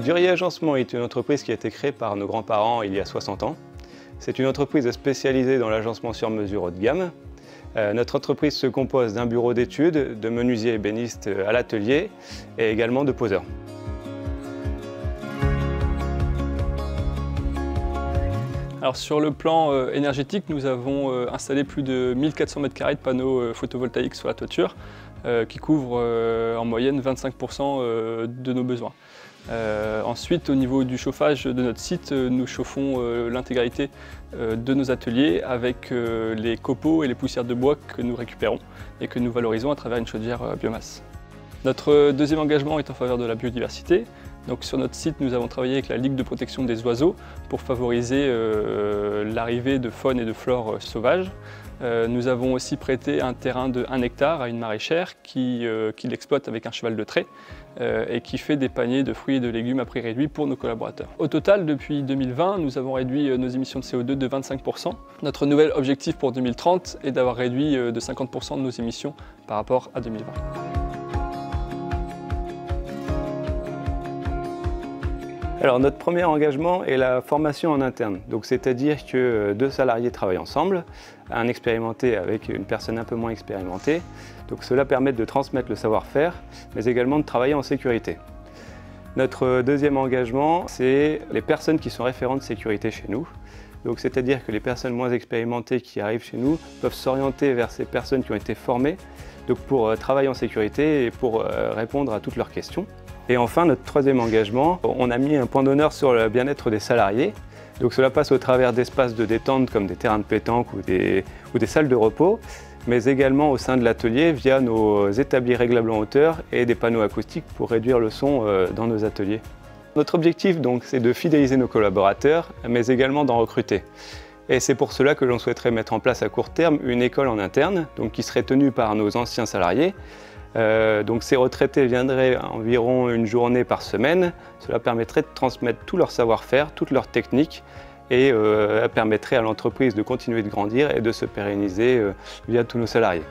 Durier Agencement est une entreprise qui a été créée par nos grands-parents il y a 60 ans. C'est une entreprise spécialisée dans l'agencement sur mesure haut de gamme. Notre entreprise se compose d'un bureau d'études, de menuisiers ébénistes à l'atelier et également de poseurs. Alors sur le plan énergétique, nous avons installé plus de 1400 m² de panneaux photovoltaïques sur la toiture qui couvrent en moyenne 25% de nos besoins. Ensuite, au niveau du chauffage de notre site, nous chauffons l'intégralité de nos ateliers avec les copeaux et les poussières de bois que nous récupérons et que nous valorisons à travers une chaudière biomasse. Notre deuxième engagement est en faveur de la biodiversité. Donc, sur notre site, nous avons travaillé avec la Ligue de protection des oiseaux pour favoriser l'arrivée de faune et de flore sauvages. Nous avons aussi prêté un terrain de 1 hectare à une maraîchère qui l'exploite avec un cheval de trait et qui fait des paniers de fruits et de légumes à prix réduit pour nos collaborateurs. Au total, depuis 2020, nous avons réduit nos émissions de CO2 de 25%. Notre nouvel objectif pour 2030 est d'avoir réduit de 50% de nos émissions par rapport à 2020. Alors notre premier engagement est la formation en interne. C'est-à-dire que 2 salariés travaillent ensemble, un expérimenté avec une personne un peu moins expérimentée. Donc cela permet de transmettre le savoir-faire, mais également de travailler en sécurité. Notre deuxième engagement, c'est les personnes qui sont référentes sécurité chez nous. C'est-à-dire que les personnes moins expérimentées qui arrivent chez nous peuvent s'orienter vers ces personnes qui ont été formées pour travailler en sécurité et pour répondre à toutes leurs questions. Et enfin, notre troisième engagement, on a mis un point d'honneur sur le bien-être des salariés. Cela passe au travers d'espaces de détente comme des terrains de pétanque ou des salles de repos, mais également au sein de l'atelier via nos établis réglables en hauteur et des panneaux acoustiques pour réduire le son dans nos ateliers. Notre objectif, c'est de fidéliser nos collaborateurs, mais également d'en recruter. Et c'est pour cela que l'on souhaiterait mettre en place à court terme une école en interne, qui serait tenue par nos anciens salariés. Ces retraités viendraient environ une journée par semaine. Cela permettrait de transmettre tout leur savoir-faire, toutes leurs techniques et permettrait à l'entreprise de continuer de grandir et de se pérenniser via tous nos salariés.